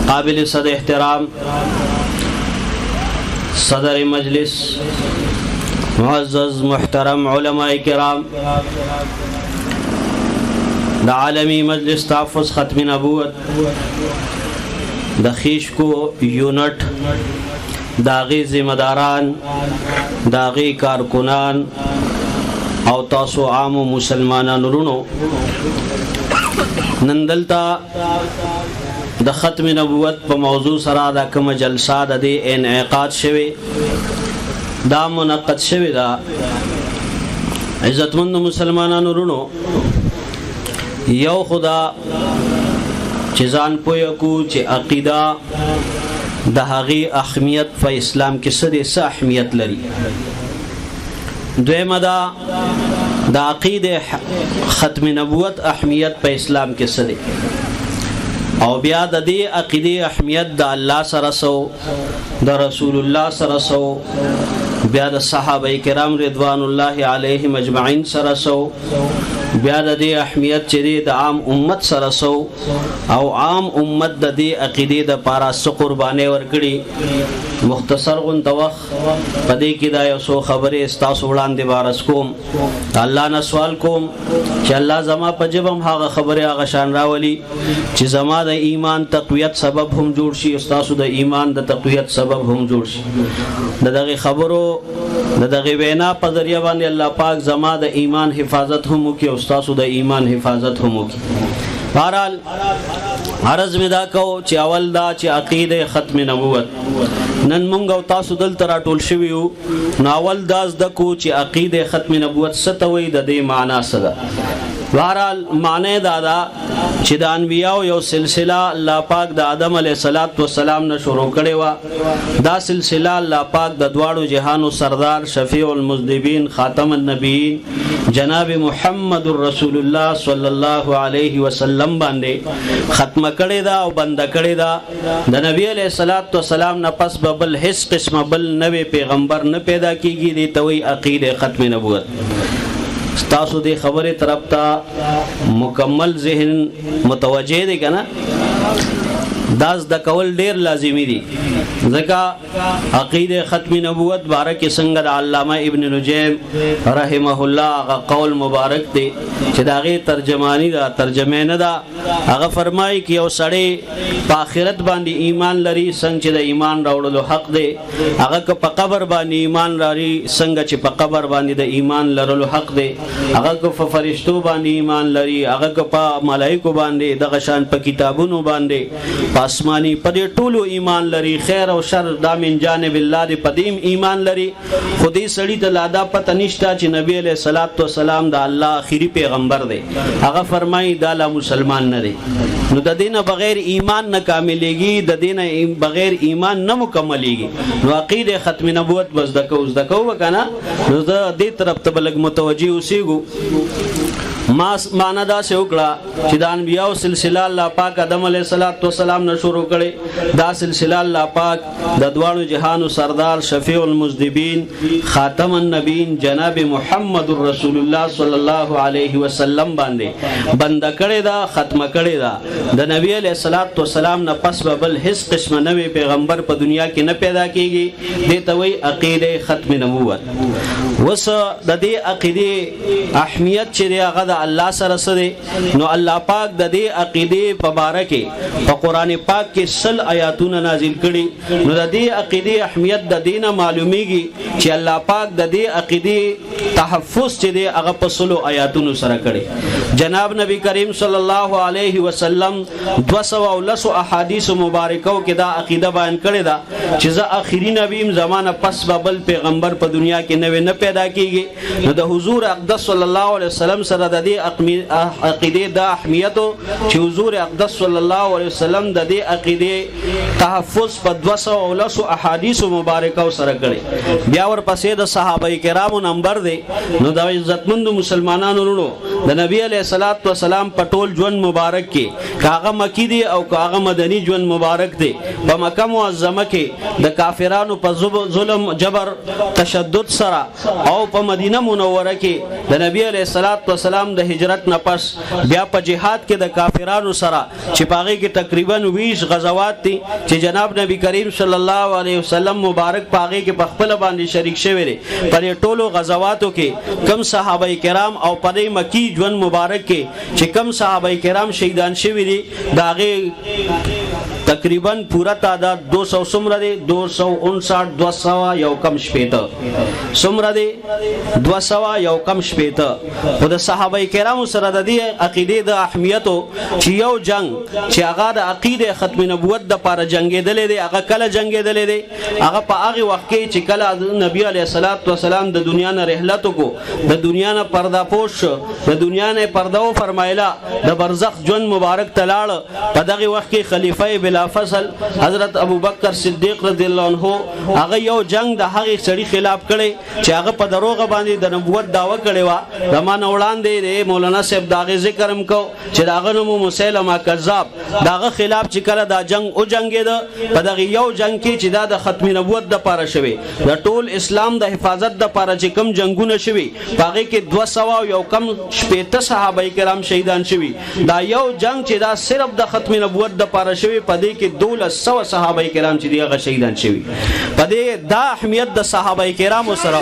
قابل صد احترام صدر مجلس، معزز محترم علماء کرام، دا عالمی مجلس تحفظ ختم نبوت دا خیشکو یونٹ، داغی ذمہ داران، داغی کارکنان او تاسو عام مسلمانان رونو، نندلتا د ختم نبوت په موضوع سره دا کوم جلسه د انعقاد شوی دا منعقد شوی دا عزتمند مسلمانانو رونو، یو خدا چې ځان پوه کو چې عقیده د هغې اهمیت په اسلام کې څه اهمیت لري. دویمه دا د عقیده ختم نبوت اهمیت په اسلام کې څه دی، او بیا د دې عقیده اهمیت د الله سره سو، د رسول الله سره سو، بیا د صحابه کرام رضوان الله علیهم اجمعین سره سو، بیا د دې اهمیت چې د عام امت سره سو، او عام امت د دې عقیده د پاره څه قرباني ورکړي. مختصر غون توخ پدې کې دا یو څو خبرې استاسو وړاندې بارس کوم. الله نه سوال کوم چې الله زما په جبم هغه خبره هغه شان راولي چې زما د ایمان تقویت سبب هم جوړ شي، استاسو د ایمان د تقویت سبب هم جوړ شي. دغه خبرو دغه وینا په ذریعہ باندې الله پاک زما د ایمان حفاظت هم وکي، استاسو د ایمان حفاظت هم وکي. بہرحال عرض می دا کو چې اول دا چې عقیده ختم نبوت نن مونږ او تاسو دلته راټول شوي یو، نو اول دا زده کو چې عقیده ختم نبوت څه ته وایي، د دې معنا څه ده. بہرحال معنی دا دا چې د انبیاء یو سلسله الله پاک د آدم علیه السلام نه شروع کړې وه. دا سلسله الله پاک د دواړو جهانو سردار شفیع المذنبین خاتم النبیین جناب محمد رسول الله صلی الله علیه وسلم باندې ختم کړې ده او بند کړې ده. د نبی علیه السلام نه پس به بل هیڅ قسمه بل نوی پیغمبر نه پیدا کیږي. دې ته وایي عقیده ختم نبوت. تاسو دې خبره طرف ته مکمل ذهن متوجه دي کنه، داس د کول ډیر لازمی دي، ځکه عقیده ختم نبوت بارک څنګه د علامه ابن نجیم رحمه الله هغه قول مبارک دی چې دا غي ترجمانی دا ترجمه نه دا. هغه فرمایي چې یو سړی په آخرت باندې ایمان لري څنګه چې د ایمان راوړلو حق دی، هغه که په قبر باندې ایمان لري څنګه چې په قبر باندې د ایمان لرلو حق دی، هغه که په فرشتو باندې ایمان لري، هغه که په ملائکو باندې دغه شان په کتابونو باندې آسمانی پدې ټولو ایمان لري، خیر او شر دا من جانب الله دې پدیم ایمان لري. خودي سړی ته لادا پته نشتا چې نبی علیہ الصلوۃ والسلام د الله اخیری پیغمبر دی. هغه فرمایي دا لا مسلمان نه دی. نو د دینه بغیر ایمان نه کاملېږي، د دینه بغیر ایمان نه مکملېږي. نو عقیده ختم نبوت بس دکو وکنه، نو دې طرف ته بلګ متوجي اوسېږو. معنا دا سے وکړه چې د انبیاء سلسله الله پاک آدم علیه السلام نه شروع کړي. دا سلسله الله پاک د دواړو جهانو سردار شفیع المذنبین خاتم النبیین جناب محمد رسول الله صلی الله علیه وسلم باندې بند کړي دا، ختم کړي دا. د نبی علیه السلام نه پس بل هیڅ قسم نوې پیغمبر په دنیا کې نه پیدا کیږي. دې ته وایي عقیده ختم نبوت. وس د دې عقیده اهمیت چې هغه د الله سره سره، نو الله پاک د دې عقیده په باره کې په قران پاک کې سل آیاتونه نازل کړي. نو د دې عقیده اهمیت د دینه معلومیږي چې الله پاک د دې عقیده تحفظ چې دی هغه په سلو آیاتونو سره کړي. جناب نبی کریم صلی الله علیه وسلم 210 احادیث مبارکو کې دا عقیده بیان کړي دا چې زه اخیری نبیم زمانه پس بل پیغمبر په دنیا کې نه پیدا کیږي. نو د حضور اقدس صلی الله علیه وسلم سره د دې عقیده د اهمیت چې حضور اقدس صلی الله علیه وسلم د دې عقیده تحفظ په 210 احادیث مبارکو سره کړي. بیا ورپسې د صحابه کرامو نمبر دی. نو د عزتمند مسلمانانو ورونو د نبی علیه السلام په ټول ژوند مبارک کې کاغه مکی دی او کاغه مدنی ژوند مبارک دی. په مکه معظمه کې د کافرانو په ظلم جبر تشدد سره او په مدینه منوره کې د نبی علیه السلام د هجرت نه پس بیا په جهاد کې د کافرانو سره چې پاغي کې تقریبا 20 غزوات دي چې جناب نبی کریم صلی الله علیه وسلم مبارک پاغي کې په خپل باندې شریک شوی دی پر ټولو غزواتو کې کم صحابه کرام او پر مکی ژوند مبارک کې چې کم صحابه کرام شهیدان شوی دي داغه تقریبا پورا تعداد 200 سمره دي 259 200 یو کم شپېته سمره دي 200 یو کم شپېته خو د صحابه کرامو سره د دې عقیده د اهمیت چې یو جنگ چې هغه د عقیده ختم نبوت د لپاره جنگیدلې دي هغه کله جنگیدلې دي هغه په هغه وخت کې چې کله نبی علیه الصلاۃ والسلام د دنیا نه رحلت وکړو د دنیا نه پردا پوش د دنیا نه پرده و فرمایلا د برزخ ژوند مبارک تلاړ په دغه وخت کې خلیفہ بلا فصل حضرت ابو بکر صدیق رضی الله عنه هغه یو جنگ د هغه سړي خلاف کړي چې هغه په دروغ باندې د نبوت داوا کړي وا زمان وړاندې د مولانا صاحب داغه ذکر هم کو چې داغه نوم مسیلمه کذاب داغه خلاف چې کله دا جنگ او جنگید په دغه یو جنگ کې چې دا د ختم نبوت د پاره شوی د ټول اسلام د حفاظت د پاره چې کم جنگونه شوی هغه کې 200 یو کم شپېته صحابه کرام شهیدان شوی دا یو جنگ چې دا صرف د ختم نبوت د پاره شوی په دې کې 1200 صحابه کرام چې هغه شهیدان شوی په دې دا اهمیت د صحابه کرام سره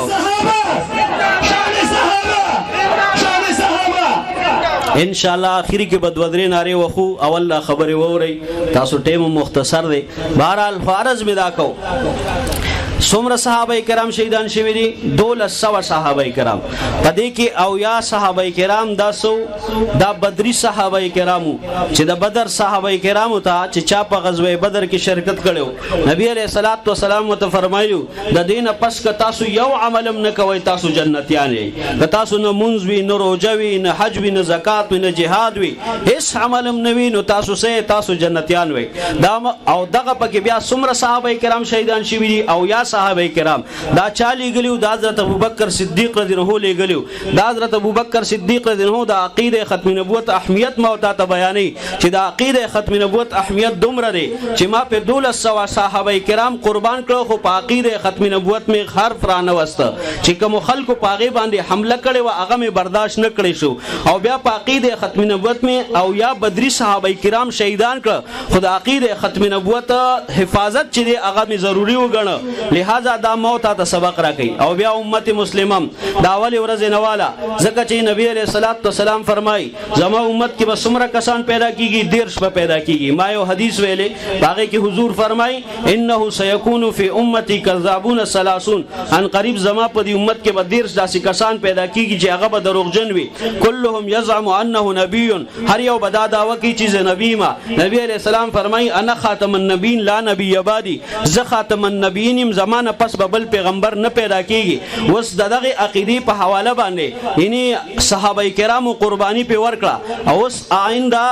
ان شاء الله اخیری کې بدودري ناره وخو اول خبره ووري تاسو ټیم مختصر دی بهرحال فارض می دا کو څومره صحابه کرام شهیدان شوی دي 1200 صحابه کرام پدې کې او یا صحابه کرام دا بدری صحابه کرامو چې د بدر صحابه کرامو ته چې چا په غزوه بدر کې شرکت کړو نبی عليه الصلاه والسلام ته فرمایلو د دینه پس ک تاسو یو عملم نه کوي تاسو جنتیان یې ک تاسو نه منځ وی نه روزه وی نه حج وی نه زکات وی نه جهاد وی هیڅ عملم نه وی نو تاسو سه تاسو جنتیان وی دا او دغه پکې بیا څومره صحابه کرام شهیدان شوی دي او یا صحابه کرام دا چالي غلیو د حضرت ابوبکر صدیق رضی الله عنه غلیو د حضرت ابوبکر صدیق رضی الله عنه د عقیده ختم نبوت اهمیت ما ته بیانې چې د عقیده ختم نبوت اهمیت دومره دی چې ما په 1200 صحابه کرام قربان کړو خو په عقیده ختم نبوت می حرف را نه وسته چې کوم خلکو پاغه باندې حمله کړي و هغه می برداشت نه کړی شو او بیا په عقیده ختم نبوت می او یا بدری صحابه کرام شهیدان کړ خو د عقیده ختم نبوت حفاظت چې دی هغه می ضروری وګڼه لہذا دا موت ته سبق راکې او بیا امت مسلمان دا اول ورځ نواله ځکه چې نبی عليه الصلاه والسلام فرمای زما امت کې به څومره کسان پیدا کیږي 150 په پیدا کیږي ما یو حدیث ویلې هغه کې حضور فرمای انه سيكون في امتي كذابون 30 ان قریب زما په دې امت کې به 150 داسې کسان پیدا کیږي چې هغه به دروغجن وي كلهم يزعم انه نبي هر یو بدا داوا کوي چې نبی ما نبی عليه السلام فرمای انا خاتم النبیین لا نبی بعدي ز خاتم النبیین زمانه پس بل پیغمبر نه پیدا کیږي وس دغه عقیده په حواله باندې یعنی صحابه کرامو قربانی په ورکړه او اوس آینده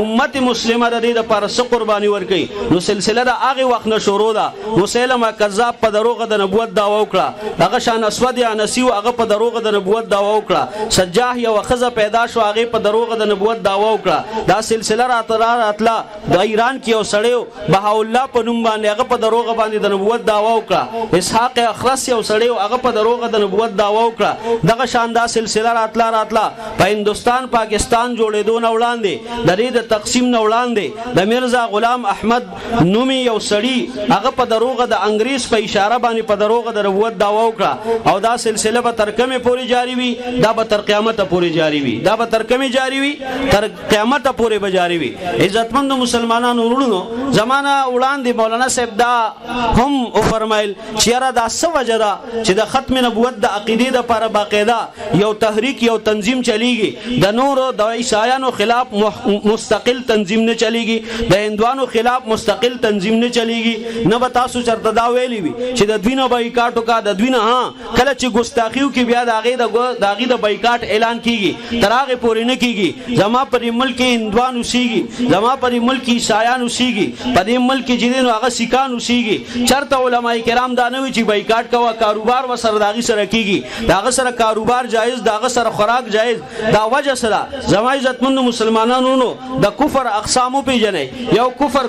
امت مسلمه د دې لپاره څه قربانی ورکړي نو سلسله د هغه وخت نه شروع ده مسلمه کذاب په دروغ د نبوت دعوا وکړه هغه شان اسود انسی هغه په دروغ د نبوت دعوا وکړه سجاح یو خزه پیدا شو هغه په دروغ د نبوت دعوا وکړه دا سلسله راتله د ایران کې یو سړیو بها الله په نوم باندې هغه په دروغ باندې د نبوت دعوا وکړه اسحاق اخرس یو سړی هغه په دروغ د نبوت دعوا وکړه دغه شاندار سلسله راتله په هندستان پاکستان جوړېدو نه وړاندې د دې د تقسیم نه وړاندې د میرزا غلام احمد نومي یو سړی هغه په دروغ د انګریز په اشاره باندې په دروغ د نبوت دعوا وکړه او دا سلسله به تر کومه پورې جاری وي دا به تر قیامت پورې جاری وي دا به تر کومه جاری وي تر قیامت پورې به جاری وي عزتمند مسلمانانو ورونو زمانہ وړاندې مولانا صاحب دا هم او فرمایل چیرې دا سوجه ده چې د ختم نبوت د عقیده لپاره باقاعده یو تحریک یو تنظیم چلیږي د نورو د عیسایانو خلاف مستقل تنظیم نه چلیږي د هندوانو خلاف مستقل تنظیم نه چلیږي نه به تاسو چرته دا ویلی وي چې د دوی نه بایکاټ وکړه د دوی نه کله چې ګستاخیو کې بیا د هغې د بایکاټ اعلان کیږي تر هغې پورې نه کیږي زما پر ملک هندوان اوسیږي زما پر ملک عیسایان اوسیږي په دې ملک چې دی نو هغه سیکان اوسیږي چرته علما کرام اسلام دا نه وی چې بایکاټ کوا کاروبار وسره داغي سره کیږي داغه سره کاروبار جایز داغه سره خوراک جایز دا وجه سره زما عزتمند مسلمانانو نو د کفر اقسامو پیژنې یو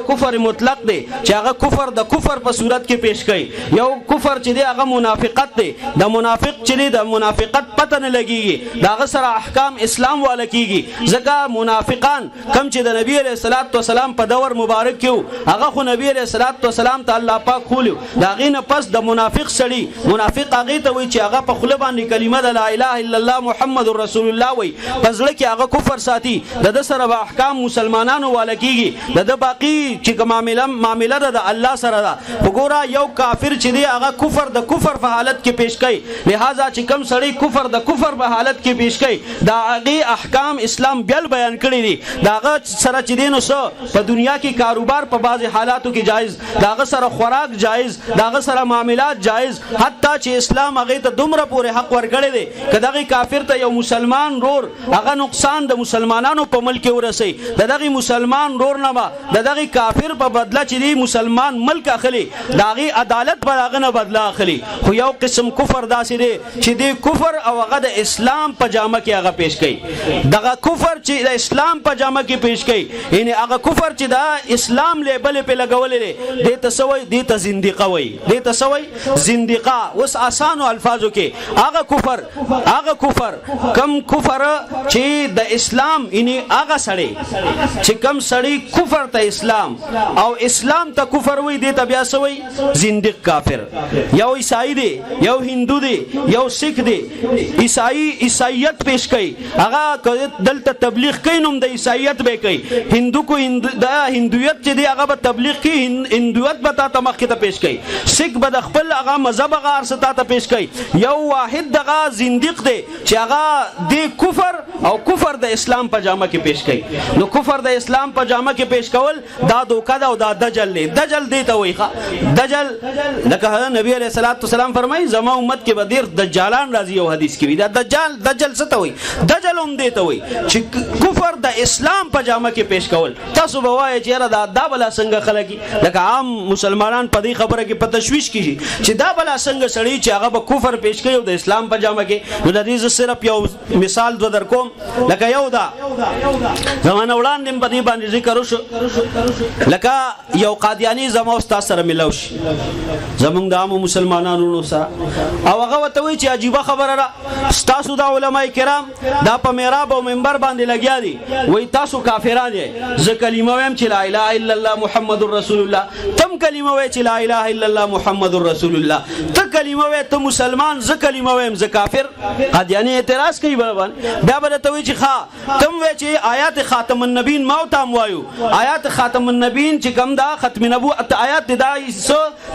کفر مطلق دی چې هغه کفر د کفر په صورت کې پیش کړي یو کفر چې دی هغه منافقت دی د منافق چې دی د منافقت پته نه لګيږي داغه سره احکام اسلام والا کیږي ځکه منافقان کم چې د نبی عليه الصلاه والسلام په دور مبارک کې هغه خو نبی عليه الصلاه والسلام ته الله پاک خولو داغه نه پس د منافق سړي منافق هغه ته وی چې هغه په خله باندې کلمه د لا اله الا الله محمد رسول الله وی پزړه کې هغه کفر ساتي د سره به احکام مسلمانانو والا کیږي د باقی چې معاملې د الله سره ده وګوره یو کافر چې دی هغه کفر د کفر په حالت کې پیش کوي لہذا چې کم سړی کفر د کفر په حالت کې پیش کوي دا هغه احکام اسلام بیل بیان کړی دي داغه سره چې دین وسو په دنیا کې کاروبار په بعض حالاتو کې جایز داغه سره خوراک جایز داغه سره معاملات جایز حتی چې اسلام هغه ته دومره پورې حق ورکړی دی کداغه کافر ته یو مسلمان رور هغه نقصان د مسلمانانو په ملک ورسي دغه مسلمان رور نه با دغه کافر په بدله چې دی مسلمان ملک اخلي داغه عدالت پر هغه نه بدله اخلي خو یو قسم کفر داسې دی چې دی کفر او هغه د اسلام په جامه کې هغه پیش کوي دغه کفر چې د اسلام په جامه کې پیش کوي یعنی هغه کفر چې د اسلام لیبل په لګولې دی د تسوي د تزندقه وي د تسوي زندقه اوس آسانو الفاظو کې هغه کفر کم کفر چې د اسلام یعنی هغه سړی چې کم سړی کفر ته اسلام او اسلام ته کفر وي دی ته بیا سوي زندق کافر یو عیسائی دی یو هندو دی یو سکھ دی عیسائیت پیش کوي هغه دلته تبلیغ کوي نوم د عیسائیت به کوي هندو کو د هندویت چې دی هغه به تبلیغ کوي هندویت به تا مخ ته پیش کوي سکھ به د خپل هغه مذهب هغه ارستا ته پیش کوي یو واحد دغه زندق دی چې هغه دی کفر او کفر د اسلام په جامه کې پیش کوي نو کفر د اسلام په جامه کې پیش کول دا دوکا دا او دا دجل دی دجل دی ته وایي دجل لکه نبی علیہ الصلوۃ والسلام فرمایي زما امت کې به ډیر دجالان راځي یو حدیث کې دا دجل څه ته وایي دجل هم دی ته وایي چې کفر د اسلام په جامه کې پیش کول تاسو به وایي چې دا بلا څنګه خلګي لکه عام مسلمانان په دې خبره کې په تشویش کیږي چې دا بلا څنګه سړی چې هغه به کفر پیش کوي د اسلام په جامه کې نو د دې صرف یو مثال در کوم لکه یو دا زمانه وړاندې په دې باندې ذکر وشو لکه یو قادیانی زمو استاد سره ملو شي زمونږ د عام مسلمانانو سره او هغه وته وی چې عجیب خبره را تاسو د علماء کرام دا په محراب او منبر باندې لګیا دي وای تاسو کافران دي ز کلمه ویم چې لا اله الا الله محمد رسول الله تم کلمه وای چې لا اله الا الله محمد رسول الله ته کلمه وای ته مسلمان ز کلمه ویم ز کافر قادیانی اعتراض کوي باندې بیا به ته وی چې ښا تم وای چې آیات خاتم النبیین ما ته وایو آیات خاتم النبیین چې کوم دا ختم نبوت آیات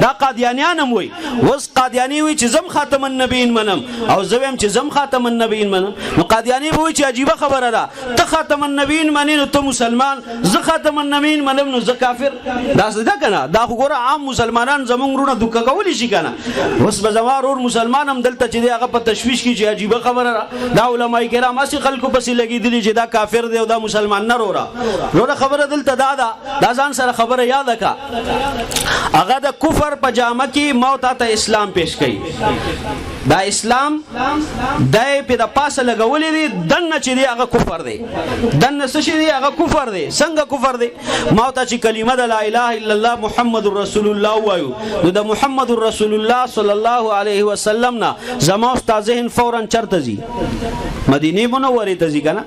دا قادیانیان هم وای وس قادیانی وی چې زم خاتم النبیین منم او زویم چې زم خاتم النبیین منم نو قادیانی وی چې عجیب خبره ده ته خاتم النبیین منې نو ته مسلمان ز خاتم النبیین منم نو ز کافر دا څه ده کنه دا خو ګوره عام مسلمانان زمونږ رونه دوکه کولی شي کنه وس به زما ورور مسلمان هم دلته چې هغه په تشویش کې چې عجیب خبره ده دا علماء کرام اسی خلکو پسې لګیدلی چې دا کافر دی او دا مسلمان نه وروره خبره دلته دا ځان سره خبره یاد کا هغه د کفر په جامه کې موت ته اسلام پیش کړي دا اسلام دای په د پاسه لګولې دي دنه چې دی هغه کفر دی دنه څه شي دی هغه کفر دی څنګه کفر دی موت چې کلمه د لا اله الا الله محمد رسول الله وایو نو د محمد رسول الله صلی الله علیه وسلم نه زما استاد ذهن فورا چرته زی مدینه منوره ته ځي کنه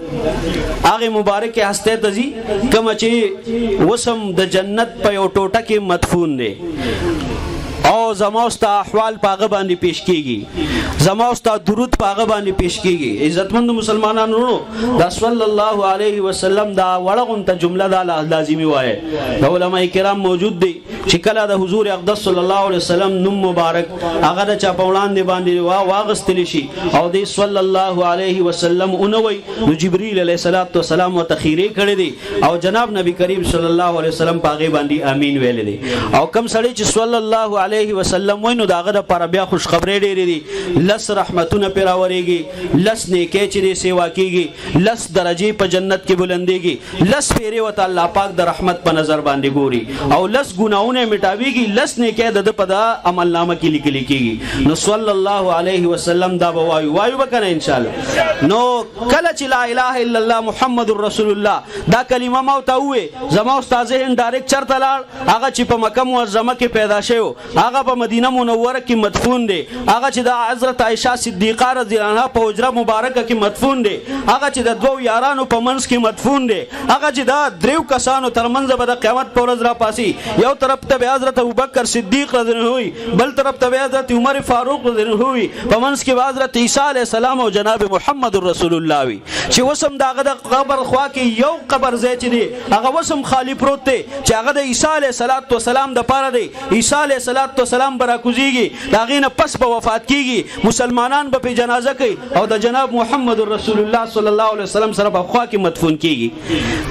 هغه مبارک هسته ته ځي کوم چې وسم د جنت په یو ټوټه کې مدفون دي او زموستا احوال پاغه باندې پیش کیږي زموستا درود پاغه باندې پیش کیږي عزتمند مسلمانانو دا صلی الله علیه وسلم دا وړغون ته جمله دا لازمي وایي د علماء کرام موجود دي چې کله د حضور اقدس صلی الله علیه وسلم نوم مبارک هغه د چا په وړاندې باندې واغستل شي او د صلی الله علیه وسلم اونوي نو جبرئیل علیه السلام وتخیری کړی دي او جناب نبی کریم صلی الله علیه وسلم پاغه باندې امین ویل دي او کم سړی چې صلی الله علیه وسلم وینو داغه د پر بیا خوش خبرې ډېرې دي، لس رحمتونه پر راوريږي، لس نیکي چې دې سیوا کیږي، لس درجه په جنت کې بلندېږي، لس پیری وته الله پاک د رحمت په نظر باندې ګوري، او لس ګناونه میټاويږي، لس نیکي د په عمل نامه کې لیکل کیږي. نو صلی الله علیه وسلم دا وایو وکنه ان شاء الله. نو کله چې لا اله الا الله محمد رسول الله دا کلمه ما ته وې، زما استاد هند ډایرکټ چرته لاړ، هغه چې په مکه معظمه کې پیدا شوی، هغه په مدینه منوره کې مدفون دی، هغه چې د حضرت عائشه صدیقه رضی الله عنها په حجره مبارکه کې مدفون دی، هغه چې د دوو یارانو په منځ کې مدفون دی، هغه چې دا دریو کسانو ترمنځ به د قیامت پر ورځ را پاسي، یو طرف ته حضرت ابوبکر صدیق رضی الله عنه، بل طرف ته حضرت عمر فاروق رضی الله عنه، په منځ کې حضرت عیسی علیه السلام او جناب محمد رسول الله وي، چې وسم داغه د قبر خوا کې یو قبر ځای چې دی هغه وسم خالی پروت دی، چې هغه د عیسی علیه السلام د پاره دی، عیسی علیه السلام برا کوزيږي، دا غینه پس په وفات کیږي، مسلمانان به په جنازه کوي او د جناب محمد رسول الله صلی الله علیه وسلم سره په خوا کې مدفون کیږي.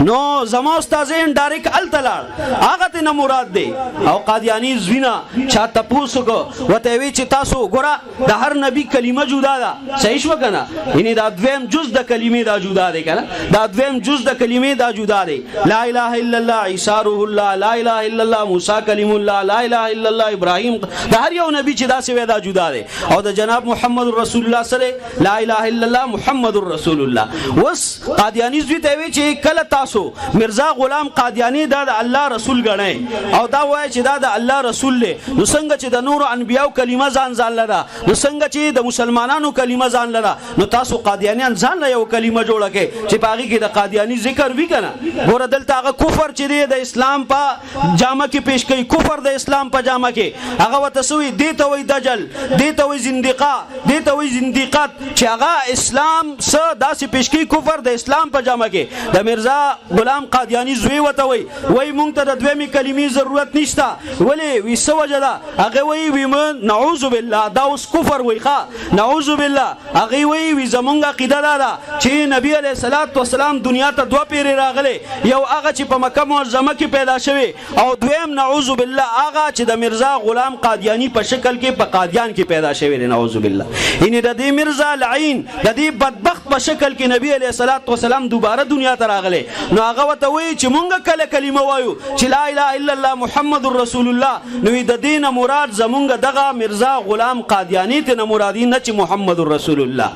نو زما استادین ډایرک التلال هغه ته نه مراد دی، او قادیانی زوینا چا تاسو کو وته وی چې تاسو ګوره د هر نبی کلمه جدا ده، صحیح شو کنه، یعنی دا دویم جز د کلمې دا جدا دی کنه، دا دویم جز د کلمې دا جدا دی، لا اله الا الله عیسی روح الله، لا اله الا الله موسی کلیم الله، لا اله الا الله ابراهیم، دا هر یو نبی چې دا سی دا جدا دی، او د جناب محمد رسول الله سره لا اله الا الله محمد رسول الله. وس قادیانی زوی ته وی چې کله تاسو مرزا غلام قادیانی دا د الله رسول غنئ او دا وای چې دا د الله رسول له، نو څنګه چې د نور انبیاو کلمه ځان لره، نو څنګه چې د مسلمانانو کلمه ځان لره، نو تاسو قادیانیان ځان له یو کلمه جوړه کې چې پاږي کې د قادیانی ذکر وی کنه. ګوره دلته هغه کفر چې دی د اسلام په جامه کې پیش کوي، کفر د اسلام په جامه کې هغه وتسوي دیته وي دجل، دیته وي زندقه، دیته وي زندقات، چې هغه اسلام سره داسې پیش کوي کفر د اسلام په جامه کې. د مرزا غلام قادیانی زوی وته وي مونږ ته د دویمې کلمې ضرورت نشته، ولې وی سو وجه ده، هغه وی من نعوذ بالله دا اوس کفر وي ښا، نعوذ بالله، هغه وی زمونږ عقیده ده چې نبی علیه الصلاۃ والسلام دنیا ته دوه پیری راغله، یو هغه چې په مکه معظمه کې پیدا شوی، او دویم نعوذ بالله هغه چې د مرزا غلام قادیانی په شکل کې په قادیان کې پیدا شوی دی، نعوذ بالله. ان د دې مرزا لعین د دې بدبخت په شکل کې نبی علیه الصلاۃ والسلام دوباره دنیا ته راغله، نو هغه وته وی چې مونږ کله کلمه وایو چې لا اله الا الله محمد رسول الله، نو د دین مراد زمونږ دغه مرزا غلام قادیانی ته نه مرادی نه چې محمد رسول الله.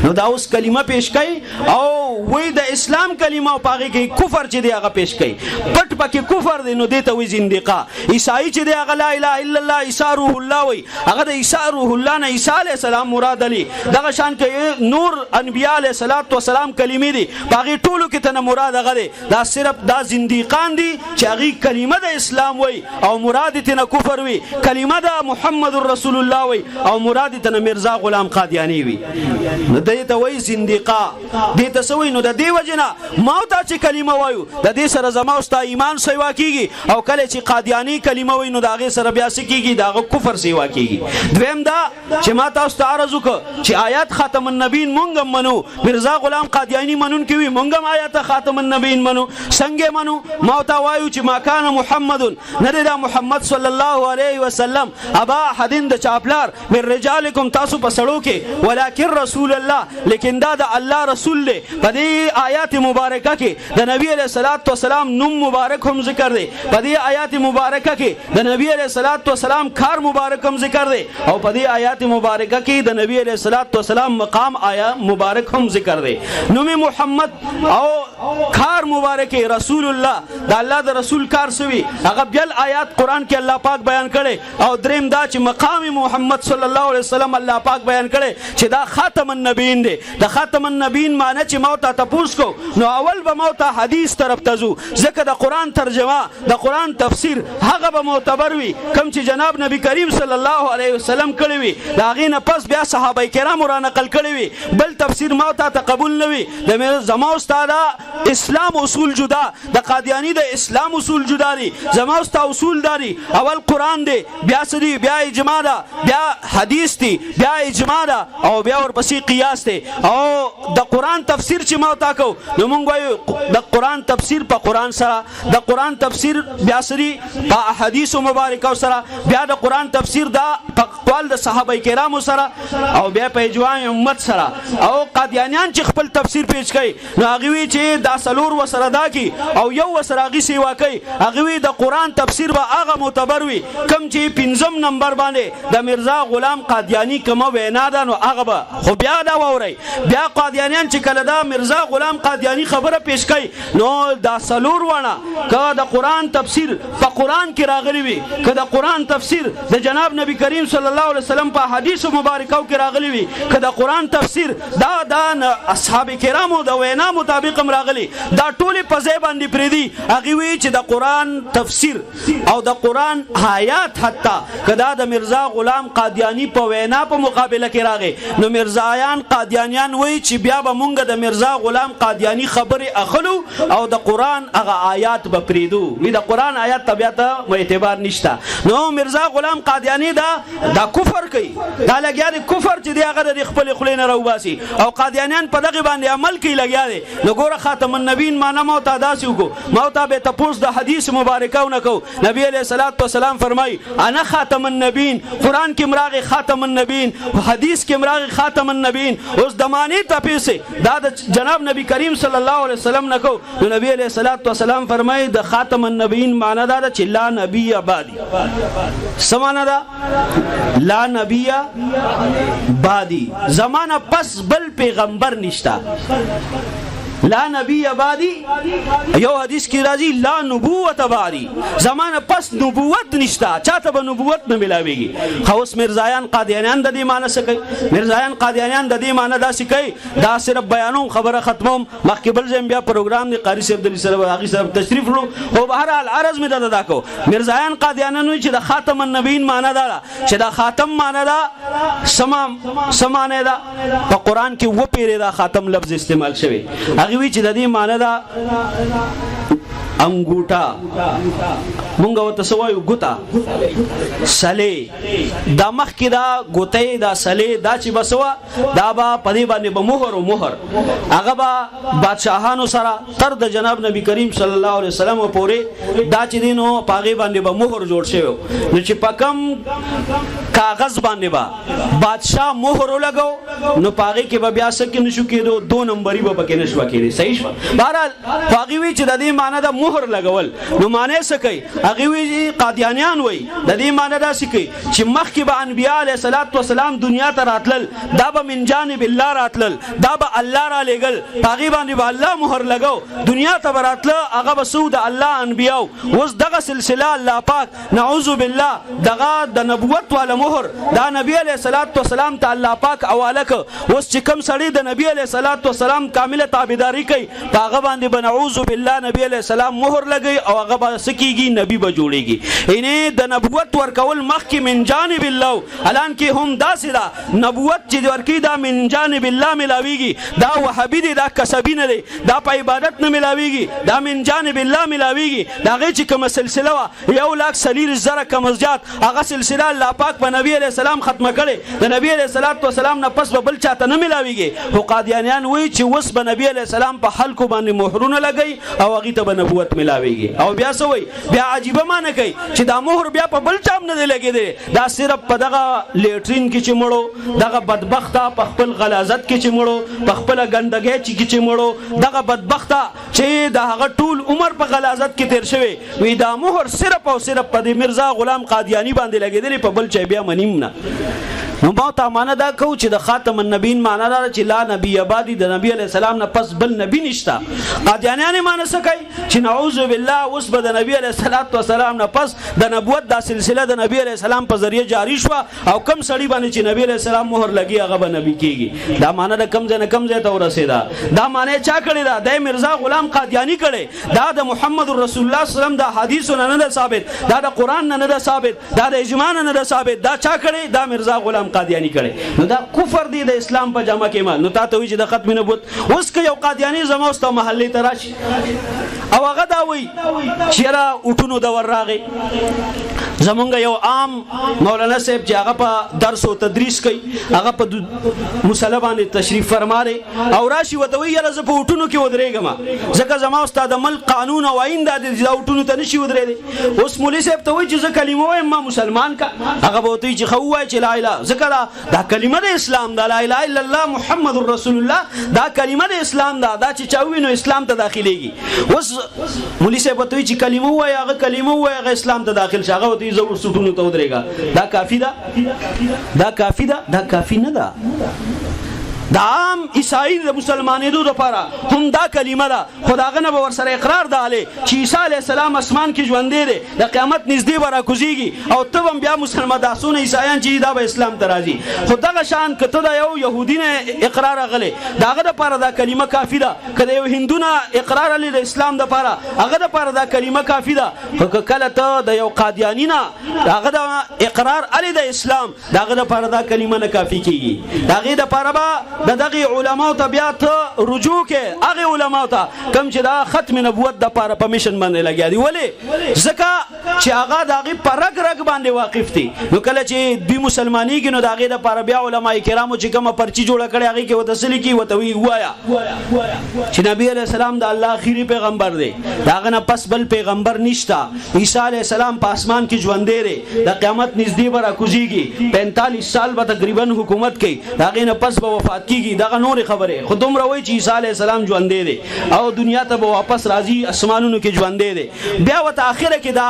نو دا اوس کلمه پیش کړي او وی د اسلام کلمه او پاږي کې کفر چې دی هغه پیش کړي، پټ پکې کفر دی، نو دته وی زندقه. عیسائی چې دی هغه لا اله الا الله عیسی روح الله وی، هغه د عیسی روح الله نه عیسی علیه السلام مراد علی، دغه شان کې نور انبیاء علیه الصلاۃ والسلام کلمې دي، پاږي ټولو کې ته مراد هغه دی، دا صرف دا زندقان دي چې هغه کلمه د اسلام وی او مراد ته نه کفر وی، کلمه د محمد رسول الله وی او مراد ته نه مرزا غلام قادیانی وی، نو دته وی زندقه دته سوی. نو د دې وجنه ما ته چې کلمه وایو د دې سره زما او ستا ایمان سیوا کیږي، او کله چې قادیانی کلمه وای نو داغه سره بیا سکیږي داغه کفر سیوا کیږي. دویم دا چې ما تاسو ته عرض وکړ چې آیات خاتم النبیین مونږ منو، مرزا غلام قادیانی منون کوي، مونږ آیات خاتم النبیین منو، څنګه منو؟ ما ته وایو چې ما کان محمد نه دا محمد صلی الله علیه وسلم ابا حدین د چاپلار من رجالکم تاسو په سړو کې، ولکن رسول الله، لیکن دا د الله رسول دی. په دې آیات مبارکه کې د نبی علیہ الصلوۃ والسلام نوم مبارک هم ذکر دی، په دې آیات مبارکه کې د نبی علیہ الصلوۃ والسلام کار مبارک هم ذکر دی، او په دې آیات مبارکه کې د نبی علیہ الصلوۃ والسلام مقام آیا مبارک هم ذکر دی. نوم محمد او کار مبارک رسول الله، د الله د رسول کار سوی هغه بل آیات قران کې الله پاک بیان کړي، او دریم دا چې مقام محمد صلی الله علیه وسلم الله پاک بیان کړي چې دا خاتم النبیین دی. د خاتم النبیین معنی چې موت ته پوښ کو، نو اول به موت حدیث طرف ته ځو، ځکه د قران ترجمه د قران تفسیر هغه به معتبر وي کوم چې جناب نبی کریم صلی الله علیه وسلم کړی وي، دا غینه پس بیا صحابه کرام را نقل کړی وي، بل تفسیر موت ته قبول نه وي. د زما استاد اسلام اصول جدا، د قادیانی د اسلام اصول جدا دي، زما استاد اصول داري، اول قران دی، بیا سدي، بیا اجماع ده، بیا حدیث دی، بیا اجماع ده، او بیا ورپسې قیاس دی. او د قران تفسیر چې ما تا کو، نو مونږ وایو د قران تفسیر په قران سره، د قران تفسیر بیا سری په احادیث مبارکه سره، بیا د قران تفسیر دا اقوال د صحابه کرامو سره او بیا په اجماع امت سره او قادیانیان چې خپل تفسیر پیش کوي نو هغه وی چې دا سلور وسره دا کی او یو وسره غي سیوا کوي هغه وی د قران تفسیر به هغه معتبر وي کم چې پنځم نمبر باندې د مرزا غلام قادیانی کوم وینا ده نو هغه به خو بیا دا ووري بیا قادیانیان چې کله دا مرزا غلام قادیانی خبره پیش کوي نو دا سلور ونه که د قران تفسیر په قران کې راغلی وي که د قران تفسیر د جناب نبی کریم صلی الله علیه وسلم په حدیث مبارکاو کې راغلی وي که د قران تفسیر دا اصحاب کرامو د وینا مطابق هم راغلی دا ټول په ځای باندې پریدي هغه وی چې د قران تفسیر او د قران آیات حتی کدا د مرزا غلام قادیانی په وینا په مقابله کې راغی نو مرزایان قادیانیان وی چې بیا به مونږ د مرزا غلام قادیانی خبره اخلو او د قران هغه آیات به پریدو وی د قران آیات طبيعت اعتبار نشته نو مرزا غلام قادیانی دا کفر کوي دا لګیا دی کفر چې دی هغه د خپل خلینو راوباسي او قادیانیان په دغه باندې عمل کوي لګیا دی نو ګوره خاتم النبیین معنا مو ته داسې وکړو مو ته به تاسو د حدیث مبارکاونه کو نبی علیہ الصلوۃ والسلام فرمای انا خاتم النبیین قران کې مراغه خاتم النبیین حدیث کې مراغه خاتم النبیین اوس دمانی تپیسه دا د جناب نبی کریم صلی الله علیه وسلم نکو نو نبی علیہ الصلوۃ والسلام فرمای د خاتم النبیین معنا دا چې لا نبی بعدی سمانا دا لا نبی بعدی زمانہ پس بل پیغمبر نشتا لا نبی بعدی یو حدیث کی راضی لا نبوت بعدی زمانہ پس نبوت نشتا چاته به نبوت نه ملاویږي خو اوس مرزایان قادیانیان د دې معنی څه کوي مرزایان قادیانیان د دې معنی دا څه کوي دا صرف بیانوم خبره ختموم مخکې بل ځم بیا پروګرام دی قاری صاحب د سره هغه صاحب تشریف ورو او بهر حال عرض می دا کو مرزایان قادیانیان چې د خاتم النبیین معنی دا چې دا خاتم معنی دا سمانه دا په قران کې و پیری دا خاتم لفظ استعمال شوی هغه وی چې د دې معنی دا انګوټا مونږ وته سوایو ګوتا سلی دا مخ کې دا ګوتې دا سلی دا چې بسوا دا با پدی باندې به مهر هغه با بادشاہانو سره تر د جناب نبی کریم صلی الله علیه وسلم پورې دا چې دینو پاغي باندې به مهر جوړ شوی نو چې پکم کاغذ باندې با بادشاہ مهر لګاو نو پاغي کې به بیا سکه نشو کېدو دو نمبرې به پکې نشو کېدی صحیح شو بهرحال پاغي وی چې د دې معنی دا مهر لګول نو معنی څه کوي هغه وی قادیانیان وی د دې معنی دا څه کوي چې مخکې به انبیاء علیه الصلاۃ والسلام دنیا ته راتلل دا به من جانب الله راتلل دا به الله را لګل پاغي باندې به الله مهر لګاو دنیا ته راتله هغه به سو د الله انبیاء اوس دغه سلسله الله پاک نعوذ بالله دغه د نبوت والا مهر دا نبی علیه الصلاۃ والسلام ته الله پاک حواله ک اوس چې کوم سړی د نبی علیه الصلاۃ والسلام کامله تابعداري کوي هغه باندې به نعوذ بالله نبی علیه السلام مهر لګي او هغه به سکیږي نبی به جوړيږي انې د نبوت ورکول مخکې من جانب الله الان کې هم داسې دا نبوت چې ورکی دا من جانب الله ملاويږي دا وهابي دي دا کسبی نه دي دا په عبادت نه ملاويږي دا من جانب الله ملاويږي دا غي چې کوم سلسله وا 1,40,000 کمزجات هغه سلسله الله پاک په نبی عليه السلام ختمه کړي د نبی عليه السلام نه پس به بل چاته نه ملاويږي هو قادیانیان وی چې وس به نبی عليه السلام په خلکو باندې مهرونه لګي او هغه ته به نبوت ملاويږي او بیا سوي بیا عجیب معنی کوي چې دا مهر بیا په بل چام نه لګي دا صرف په دغه لیټرین کې چې مړو دغه بدبخته په خپل غلاظت کې چې مړو په خپل ګندګۍ چې مړو دغه بدبخته چې د هغه ټول عمر په غلاظت کې تیر شوی وی دا مهر صرف او صرف په مرزا غلام قادیانی باندې لګیدلی په بل چا بیا منیم نه نو ما ته معنا دا کو چې د خاتم النبیین معنا دا چې لا نبی بعدی د نبی علی السلام نه پس بل نبی نشتا قادیانیان معنا سکای چې نعوذ بالله اوس به د نبی علی السلام نه پس د نبوت دا سلسله د نبی علی السلام په ذریعہ جاری شو او کم سړی باندې چې نبی علی السلام مهر لګي هغه به نبی کیږي دا معنا د کم ځای نه کم ځای ته ورسیدا دا معنا چا کړی دا د مرزا غلام قادیانی کړي دا د محمد رسول الله صلی الله علیه وسلم د حدیثونو نه ثابت دا د قران نه نه ثابت دا د اجماع نه ثابت دا چا کړي دا مرزا غلام قادیانی کړي نو دا کفر دی د اسلام په جامه کې ما نو تاسو وی چې د ختم نبوت اوس که یو قادیانی زموسته محلي تراشي او هغه دا وی چې را اوټونو د ور راغی زمونږ یو عام مولانا صاحب چې هغه په درس او تدریس کوي هغه په مصلی باندې تشریف فرماره او راشي وته وی یاره زه په وټونو کې ودرېږم ځکه زما استاد ملک قانون او آئین د وټونو ته نشي ودرېدی. اوس مولوی صاحب ته وایي چې زه کلمه وایم ما مسلمان کا هغه به وته چې خو وایي چې لا اله ذکر دا کلمه د اسلام دا لا اله الا الله محمد رسول الله دا کلمه د اسلام دا چې چاوینو اسلام ته داخليږي. اوس مولوی صاحب ته وایي چې کلمه وایي هغه کلمه وایي هغه اسلام ته داخل شي هغه وته زه ورسټونو ته ودرېږم دا کافی ده دا کافی ده دا کافی نه ده. دا عام عیسائی د مسلمانېدو لپاره هم دا کلمه ده خداغه نه ور سره اقرار داله چې عیسی علی السلام اسمان کې ژوند دی د قیامت نږدې به راکوزیږي او ته هم بیا مسلمان داسونه عیسایان چې دا به اسلام ته راځي خداغه شان کته دا یو يهودي نه اقرار غلې داغه لپاره دا کلمه کافی ده کله یو هندو نه اقرار لري د اسلام لپاره هغه لپاره دا کلمه کافی ده کله ته د یو قادیانی نه هغه دا اقرار علی د اسلام داغه لپاره دا کلمه نه کافی کیږي داغه لپاره د دغه علماء ته بیا ته رجوع کې هغه علماء ته کم چې دا ختم نبوت د لپاره پرمیشن باندې لګیا دی ولې ځکه چې هغه دغه پرګ رګ باندې واقف دي نو کله چې دوی مسلمانۍ کې نو دغه د لپاره بیا علماء کرامو چې کومه پرچی جوړه کړي هغه کې وتسلی کی وته وی وایا چې نبی علیہ السلام د الله اخیری پیغمبر دی داغه نه پس بل پیغمبر نشتا عیسی علیہ السلام په اسمان کې ژوند دی د قیامت نږدې به راکوزیږي 45 سال به تقریبا حکومت کوي داغه نه پس به وفات دغه نور خبره خودم روي چې عیسی علی السلام ژوند دی او دنیا ته به واپس راځي اسمانونو کې ژوند دی بیا وت اخره کې دا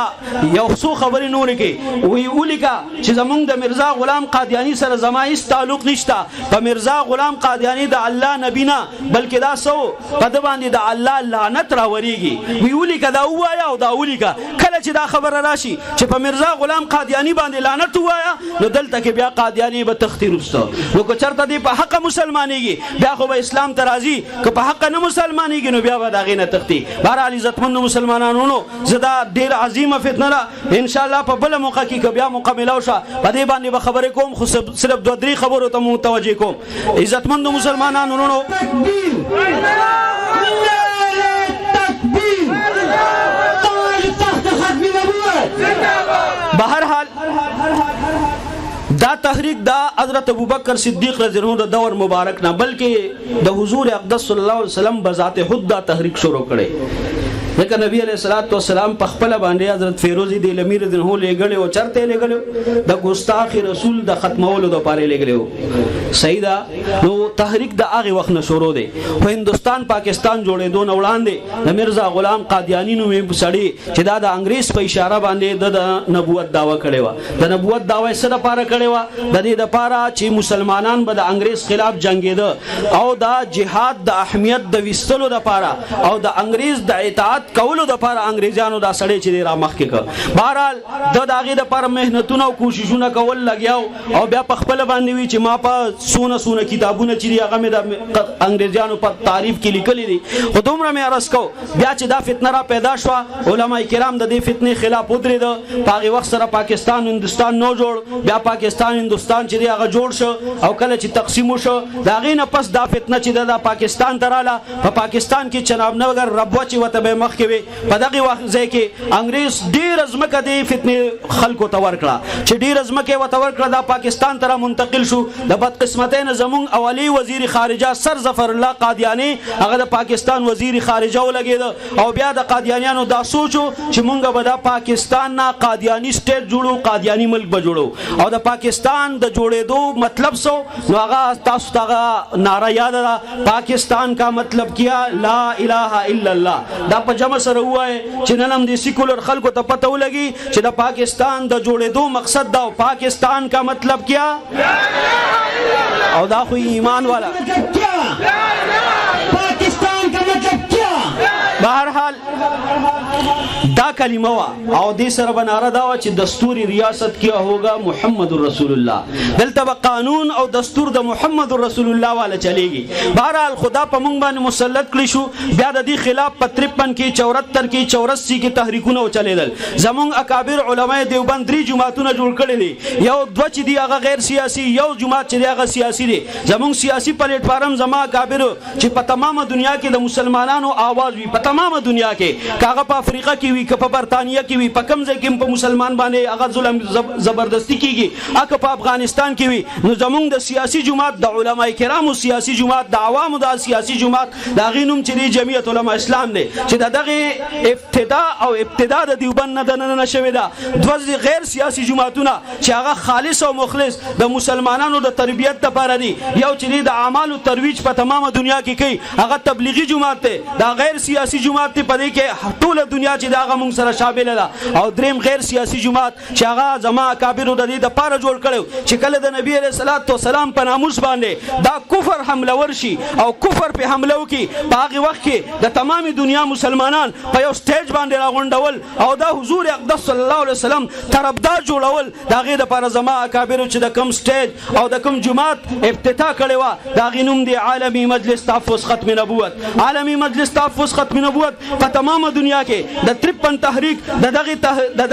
یو څو خبرې نور کې وی اولیکا چې زمونږ د مرزا غلام قادیانی سره زما هیڅ تعلق نشته په مرزا غلام قادیانی د الله نبی نه بلکې دا سو په د باندې د الله لعنت راوريږي وی اولیکا دا وایا او دا اولیکا کله چې دا خبره راشي چې په مرزا غلام قادیانی باندې لعنت وایا نو دلته کې بیا قادیانی به تختیر وستو نو کو چرته دی په حق مسلمانېږي بیا خو به اسلام ته راځي که په حق نه مسلمانېږي نو بیا به د هغې نه تښتي. بهرحال عزتمندو مسلمانانو زه دا ډېره عظیمه فتنه ده انشاءالله په بله موقع کې که بیا موقع میلاو شه په دې باندې به خبرې کوم خو صرف 2-3 خبرو ته متوجه کوم. عزتمندو مسلمانانو بهرحال دا تحریک دا حضرت ابوبکر صدیق رضی الله عنه د دور مبارک نه بلکې د حضور اقدس صلی الله علیه وسلم بذات خود دا تحریک شروع کړي ځکه نبی علیہ الصلوۃ والسلام په خپل باندې حضرت فیروزی دی لمیر دین هو لګړي او چرته لګړي د ګستاخ رسول د ختمولو د پاره لګړي سیدا نو تحریک د هغه وخت نه شروع دی په هندستان پاکستان جوړېدو نه وړاندې د مرزا غلام قادیانی نو سړی چې دا د انګریز په اشاره باندې د نبوت داوا کړي و د نبوت داوا یې سره پاره کړي و د دې د پاره چې مسلمانان به د انګریز خلاف جنگیده او دا جهاد د اهمیت د وستلو د پاره او د انګریز د اطاعت کولو د لپاره انګریزانو دا سړی چې را مخ کې کړ بهرحال د داغه د لپاره مهنتونه او کوششونه کول لګیاو او بیا په خپل باندې وی چې ما په سونه کتابونه چې هغه مې د انګریزانو په تعریف کې لیکلي دي خو دومره مې عرض کو بیا چې دا فتنه را پیدا شو علما کرام د دې فتنې خلاف ودرېد په هغه وخت سره پاکستان هندستان نو جوړ بیا پاکستان هندستان چې هغه جوړ شو او کله چې تقسیم شو دا غي نه پس دا فتنه چې د پاکستان تراله په پاکستان کې چناب نوګر ربوه چې وته به مخ په دغه وخت ځای کې انګریز ډیر ازمکه د فتنې خلکو ته ورکړه چې ډیر ازمکه وته ورکړه د پاکستان ته منتقل شو د بدقسمتۍ زمون اولی وزیر خارجه سر ظفر الله قادیانی هغه د پاکستان وزیر خارجه ولګید او بیا د قادیانیانو دا سوچو چې مونږ به د پاکستان نه قادیانی سټیټ جوړو قادیانی ملک به جوړو او د پاکستان د جوړېدو مطلب سو نو هغه تاسو ته نعره یاد ده پاکستان کا مطلب کیا لا اله الا الله دا په جمع سره وای چې نن هم د سیکولر خلکو ته پته ولګي چې د پاکستان د جوړېدو مقصد دا پاکستان کا مطلب کیا او دا خو ایمان والا پاکستان کا مطلب کیا بہرحال دا کلمه وا او دې سره بناره دا چې دستور ریاست کیا ہوگا محمد رسول الله دلته قانون او دستور د محمد رسول الله والا چلےږي بہرحال خدا په مونږ باندې مسلط کړی شو بیا د دې خلاف په 53 کې 74 کې 84 کې تحریکونه چلیدل زمونږ اکابر علماء دیوبند 3 جماعتونه جوړ کړي دي یو دوه چې دی هغه غیر سیاسي یو جماعت چې دی هغه سیاسي دی زمونږ سیاسي پلیټ فارم زما اکابر چې په تمامه دنیا کې د مسلمانانو आवाज وي په تمامه دنیا کې، کاغه په افریقا کې وي، که په برتانیا کې وي، په کوم ځای کې په مسلمان باندې هغه ظلم زبردستی کیږي، اګه په افغانستان کې وي، نو زمونږ د سیاسي جماعت، د علما کرامو سیاسي جماعت، د عوامو د سیاسي جماعت د هغې نوم چې دی جمعیت علما اسلام دی، چې د دغې ابتدا د دیوبند نه دننه شوې ده. دوه غیر سیاسي جماعتونه چې هغه خالص او مخلص د مسلمانانو د تربیت لپاره دي، یو چې دی د اعمالو ترویج په تمامه دنیا کې کوي، هغه تبلیغي جماعت دی. دا غیر سیاسي جماعت دی، په دې کې ټوله دنیا چې دا هغه موږ سره شامل ده. او دریم غیر سیاسي جماعت چې هغه زما اکابرو د دې دپاره جوړ کړی چې کله د نبی علیه الصلاة والسلام په ناموس باندې دا کفر حملور شي او کفر په حمله وکړي، په هغې وخت کې د تمامي دنیا مسلمانان په یو سټیج باندې راغونډول او دا حضور اقدس صلی الله علیه وسلم طرفدار جوړول. د هغې دپاره زما اکابرو چې د کوم سټیج او د کوم جماعت افتتاح کړې وه، د هغې نوم دی عالمي مجلس تحفظ ختم نبوت. عالمي مجلس تحفظ ختم نبوت په تمامه دنیا کې د 53 تحریک د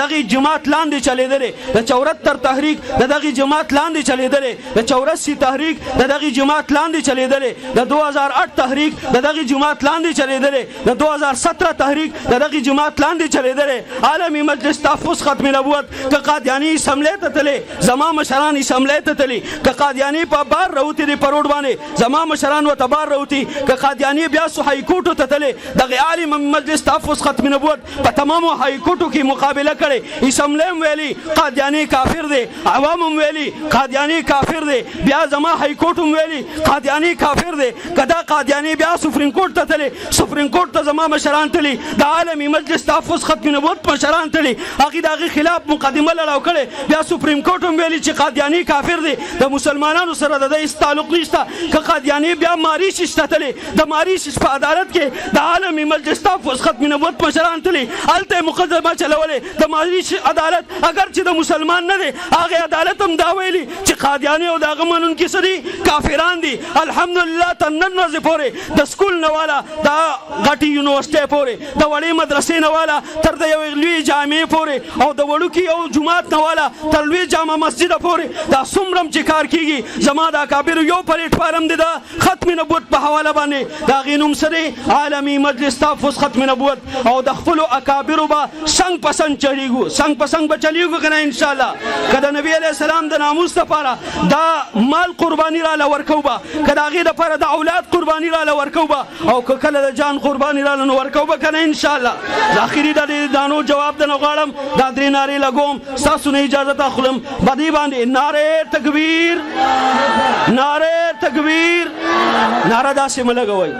دغې جماعت لاندې چلېدلی، د 74 تحریک د دغې جماعت لاندې چلېدلی، د 84 تحریک د دغې جماعت لاندې چلېدلی، د 2008 تحریک د دغې جماعت لاندې چلېدلی، د 2017 تحریک د دغې جماعت لاندې چلېدلی. عالمي مجلس تحفظ ختم نبوت که قادیاني اسمبلی ته تللی، زما مشران اسمبلی ته تللی، که قادیاني په بار راوتي دی په روډ باندې، زما مشران ورته بار راوتي، که قادیاني بیا سو های کورټو ته تللی، دغې عالمي مجلس تحفظ ختم نبوت په تمامو های کورټو کې مقابله کړې. اسمبلی هم ویلي قادیاني کافر دی، عوام هم ویلي قادیاني کافر دی، بیا زما های کورټ هم ویلي قادیاني کافر دی. که دا قادیاني بیا سپریم کورټ ته تللی، سپریم کورټ ته زما مشران تللی، د عالمي مجلس تحفظ ختم نبوت مشران تللی، هغې د هغې خلاف مقدمه لړاو کړې، بیا سپریم کورټ هم ویلي چې قادیاني کافر دی، د مسلمانانو سره د ده هېڅ تعلق نشته. که قادیاني بیا ماریشس ته تللی، د ماریشس په عدالت کې د عالمي مجلس تحفظ ختم نبوت مشران تللی، هلته یې مقدمه چلولې. د ماریشس عدالت اگر چې د مسلمان نه دی، هغې عدالت هم دا ویلي چې قادیاني او د هغه منونکي څه دي، کافران دي. الحمدلله تر نن ورځې پورې د سکول نه والا د غټې یونیورسټۍ پورې، د وړې مدرسې نه والا تر د یوې لویې جامعې پورې، او د وړوکي یو جومات نه والا تر لوی جامع مسجده پورې، دا څومره هم چې کار کېږي، زما د اکابرو یو پلیټفارم دی د ختم نبوت په حواله باندې، د هغې نوم څه دی، عالمي مجلس تحفظ ختم نبوت. او د خپلو اکابرو به څنګ په څنګ چلیږو، څنګ په څنګ به چلیږو که نه انشاءالله. که د نبي علیه السلام د ناموس دپاره دا مال قرباني راله ورکو به، که د هغې دپاره د اولاد قرباني راله ورکو به، او که کله د جان قرباني راله نو ورکو به که نه انشاءالله. د اخري د دې دانو جواب د نه غواړم، دا 3 نارې لګوم، ستاسو نه اجازت اخلم. په دې باندې نعرې تکبیر، نعرې تکبیر، نعره داسې مه لګوئ،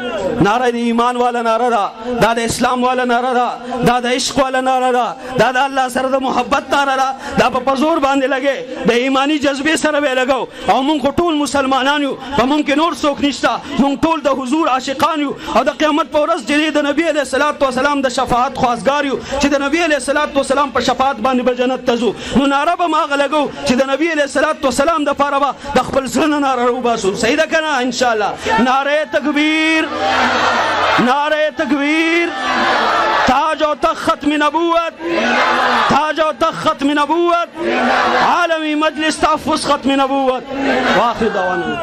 نعره د ایمان والا نعره ده، دا د اسلام والا نعره ده، دا د عشق والا نعره ده، دا د الله سره د محبت نعره ده. دا په زور باندې لګې، د ایمانی جذبې سره به لګو. او مونږ خو ټول مسلمانان یو، په مونږ کې نور څوک نشته، مونږ ټول د حضور عاشقان یو، او د قیامت په ورځ چې د نبي علیه الصلاة والسلام د شفاعت خواستګار یو، چې د نبي علیه الصلاة والسلام په شفاعت باندې به جنت ته ځو. نو نعره به هم هغه لګو چې د نبي علیه الصلاة والسلام دپاره به د خپل زړه نه نعره راوباسو. صحیح ده که نه انشاءالله. نعرې تکبیر، نعرې تکبیر، تاج و تخت ختم نبوت، تاج و تخت ختم نبوت، عالمی مجلس تحفظ ختم نبوت. واخر دعوانا.